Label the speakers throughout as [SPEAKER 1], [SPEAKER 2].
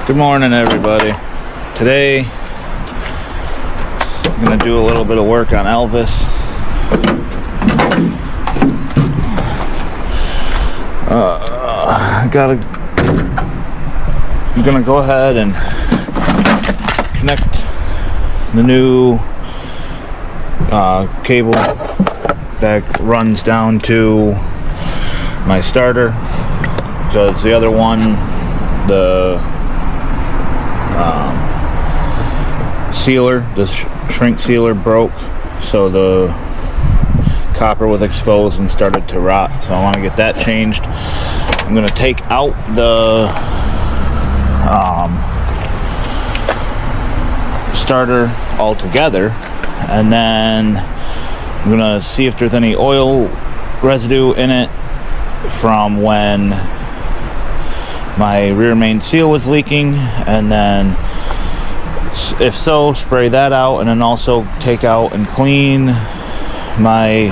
[SPEAKER 1] Good morning, everybody. Today I'm gonna do a little bit of work on Elvis. I'm gonna go ahead and connect the new cable that runs down to my starter, because the other one, the sealer, the shrink sealer broke, so the copper was exposed and started to rot. So I want to get that changed. I'm going to take out the starter altogether, and then I'm going to see if there's any oil residue in it from when my rear main seal was leaking, and then if so, spray that out, and then also take out and clean my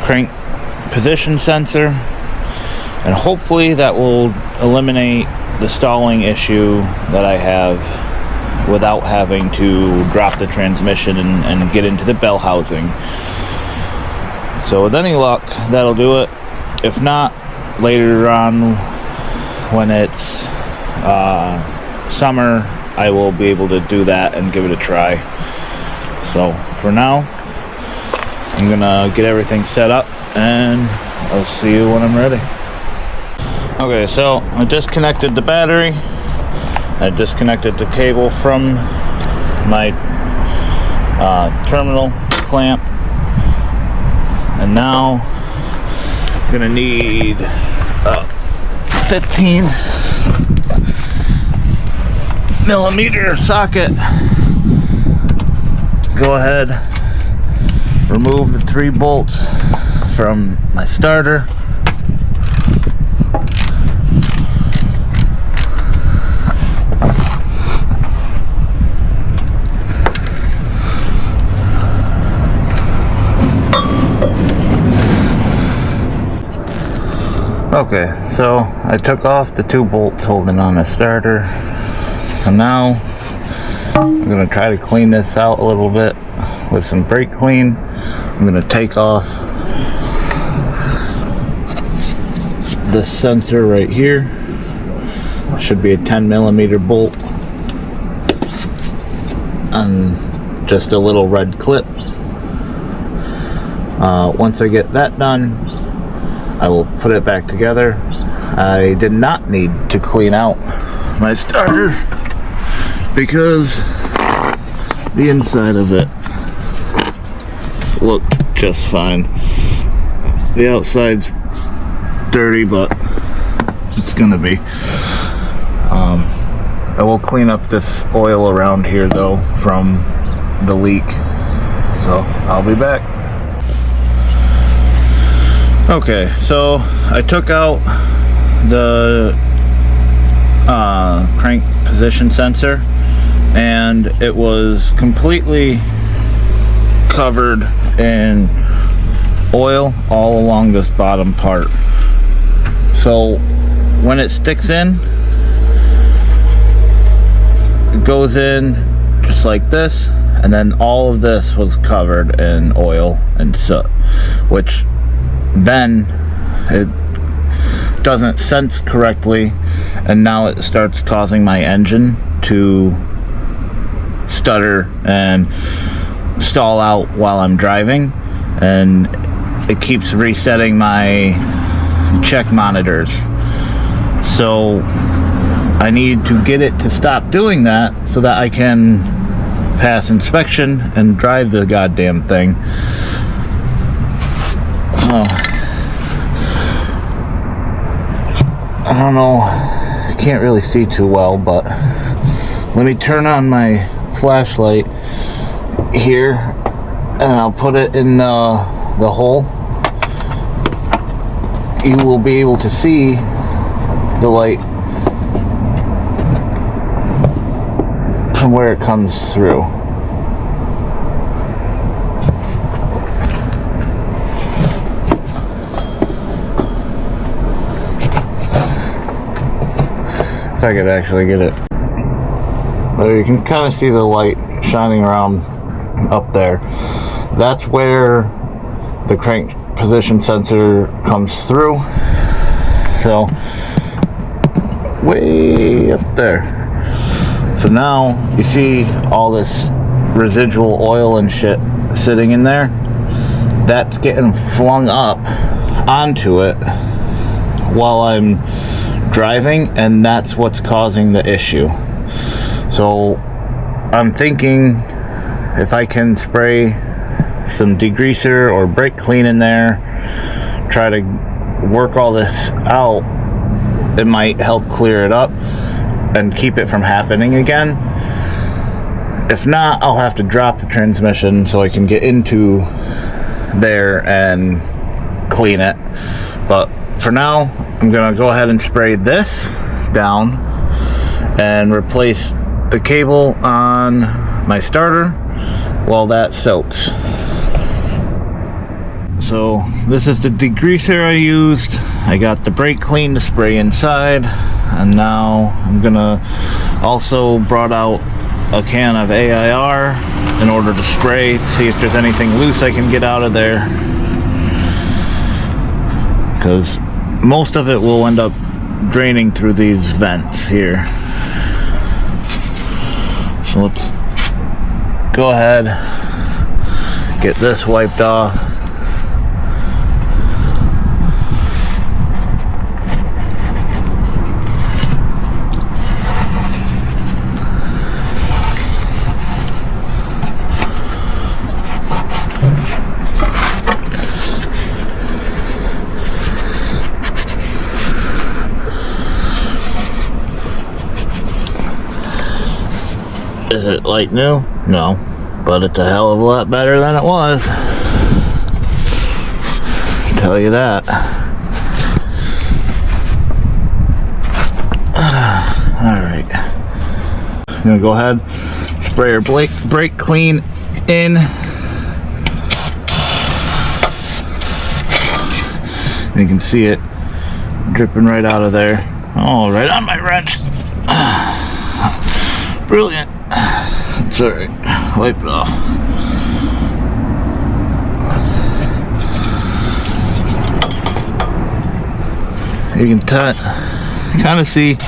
[SPEAKER 1] crank position sensor, and hopefully that will eliminate the stalling issue that I have without having to drop the transmission and get into the bell housing. So with any luck, that'll do it. If not, later on when it's summer, I will be able to do that and give it a try. So for now, I'm gonna get everything set up and I'll see you when I'm ready. Okay, so I disconnected the battery. I disconnected the cable from my terminal clamp, and now I'm gonna need 15 millimeter socket. Go ahead, remove the 3 bolts from my starter. Okay, so I took off the 2 bolts holding on the starter, and now I'm going to try to clean this out a little bit with some brake clean. I'm going to take off this sensor right here. Should be a 10 millimeter bolt and just a little red clip. Once I get that done, I will put it back together. I did not need to clean out my starter because the inside of it looked just fine. The outside's dirty, but it's gonna be. I will clean up this oil around here though from the leak, so I'll be back. Okay, so I took out the crank position sensor, and it was completely covered in oil all along this bottom part. So when it sticks in, it goes in just like this, and then all of this was covered in oil and soot, which then it doesn't sense correctly, and now it starts causing my engine to stutter and stall out while I'm driving, and it keeps resetting my check monitors. So I need to get it to stop doing that so that I can pass inspection and drive the goddamn thing. I don't know, I can't really see too well, but let me turn on my flashlight here and I'll put it in the hole. You will be able to see the light from where it comes through. if I could actually get it. But you can kind of see the light shining around up there. That's where the crank position sensor comes through. So way up there. So now you see all this residual oil and shit sitting in there. That's getting flung up onto it while I'm driving, and that's what's causing the issue. So I'm thinking if I can spray some degreaser or brake clean in there, try to work all this out, it might help clear it up and keep it from happening again. If not, I'll have to drop the transmission so I can get into there and clean it. But for now, I'm gonna go ahead and spray this down and replace the cable on my starter while that soaks. So this is the degreaser I used. I got the brake clean to spray inside, and now I'm gonna also brought out a can of AIR in order to spray to see if there's anything loose I can get out of there, because most of it will end up draining through these vents here. So let's go ahead, get this wiped off. Is it like new? No, but it's a hell of a lot better than it was. I'll tell you that. Alright. I'm gonna go ahead, spray our brake clean in. You can see it dripping right out of there. Oh, right on my wrench. Brilliant. It's alright. Wipe it off. You can kind of see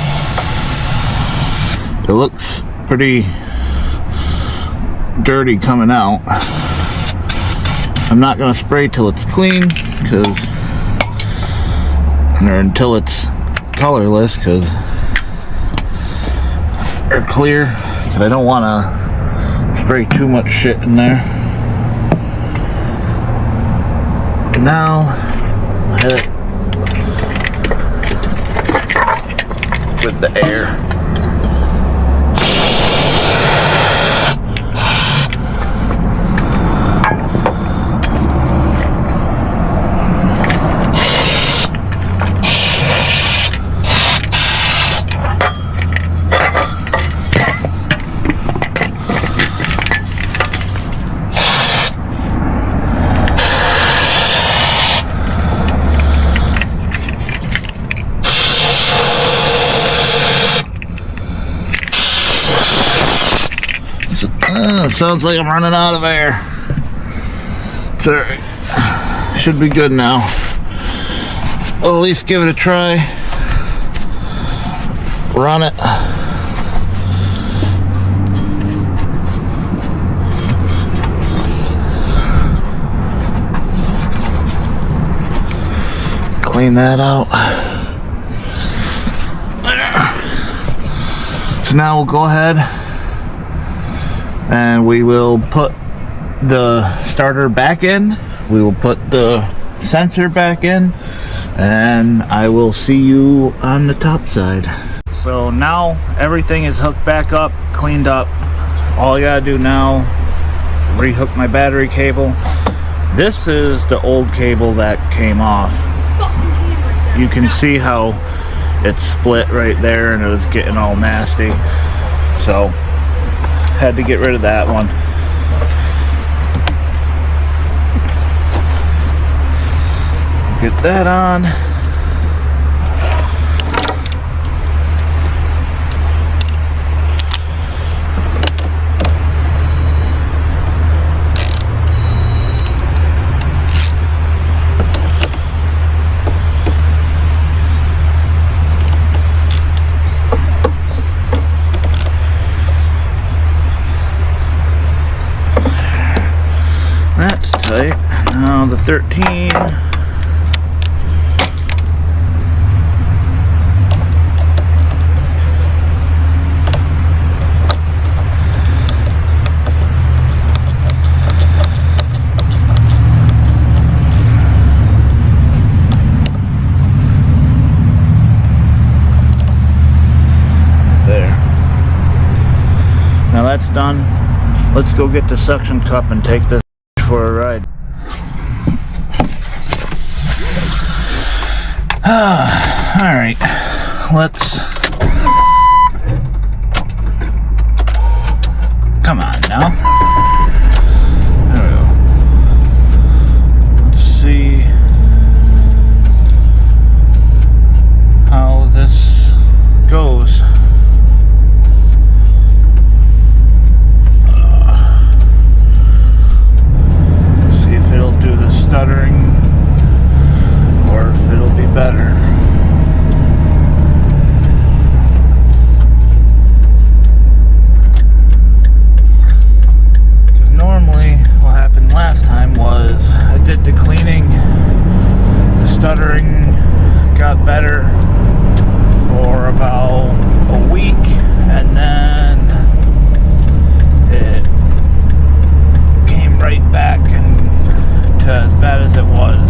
[SPEAKER 1] it looks pretty dirty coming out. I'm not going to spray till it's clean, or until it's colorless, or clear, because I don't want to spray too much shit in there. Now hit it with the air. Sounds like I'm running out of air. It's alright. Should be good now. I'll at least give it a try. Run it. Clean that out. There. So now we'll go ahead and we will put the starter back in. We will put the sensor back in, and I will see you on the top side. So now everything is hooked back up, cleaned up. All I gotta do now, rehook my battery cable. This is the old cable that came off. You can see how it's split right there, and it was getting all nasty. So had to get rid of that one. Get that on. down to 13. Now that's done. Let's go get the suction cup and take this for a ride. Alright, let's... Come on now. There we go. Let's see how this goes. Stuttering, or if it'll be better. Because normally what happened last time was I did the cleaning, the stuttering got better for about a week, and then it came right back and to as bad as it was.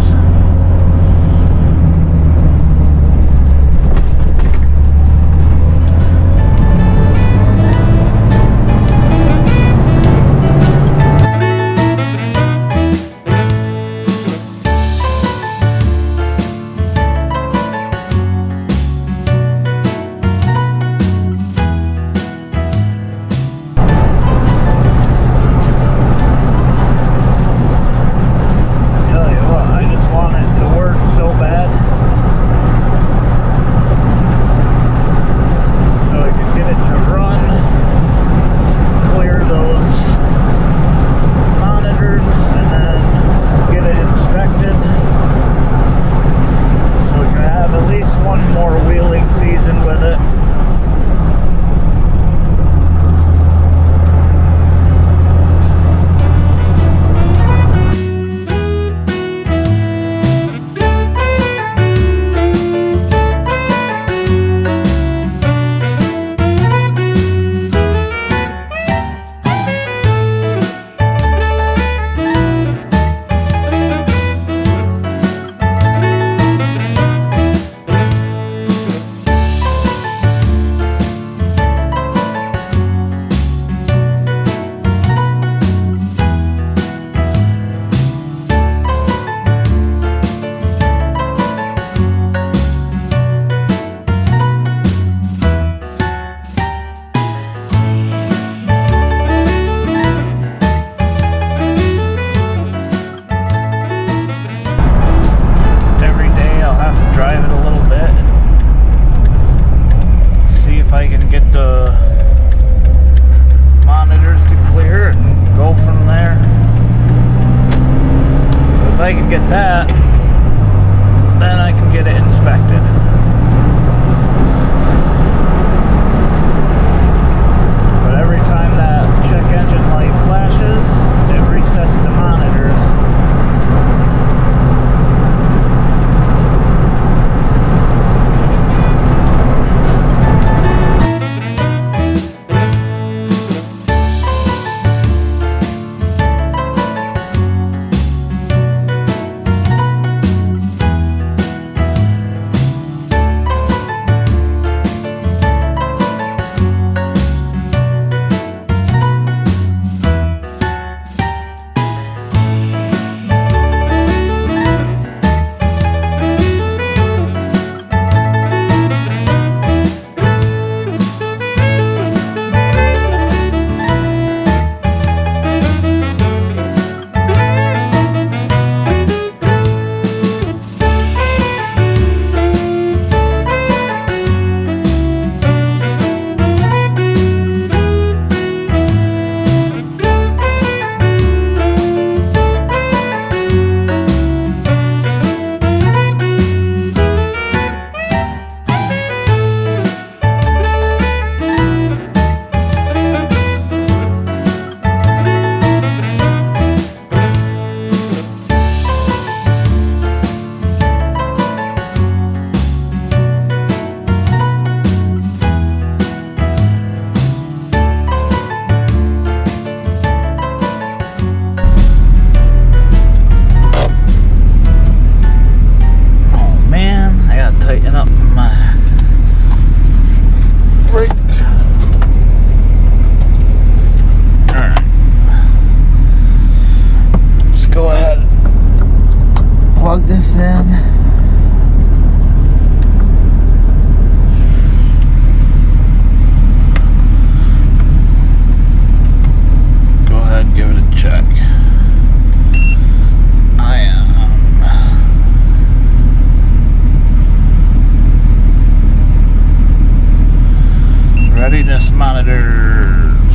[SPEAKER 1] Readiness monitors.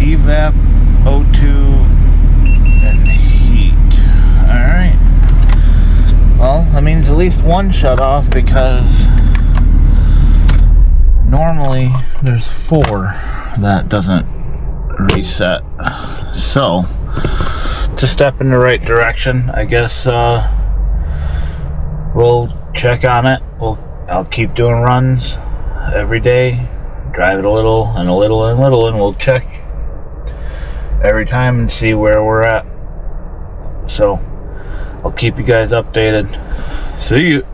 [SPEAKER 1] Evap, O2, and heat. Alright. Well, that means at least one shut off, because normally there's 4 that doesn't reset. So, it's a step in the right direction. I guess we'll check on it. I'll keep doing runs every day, drive it a little and a little and a little, and we'll check every time and see where we're at. So I'll keep you guys updated. See you.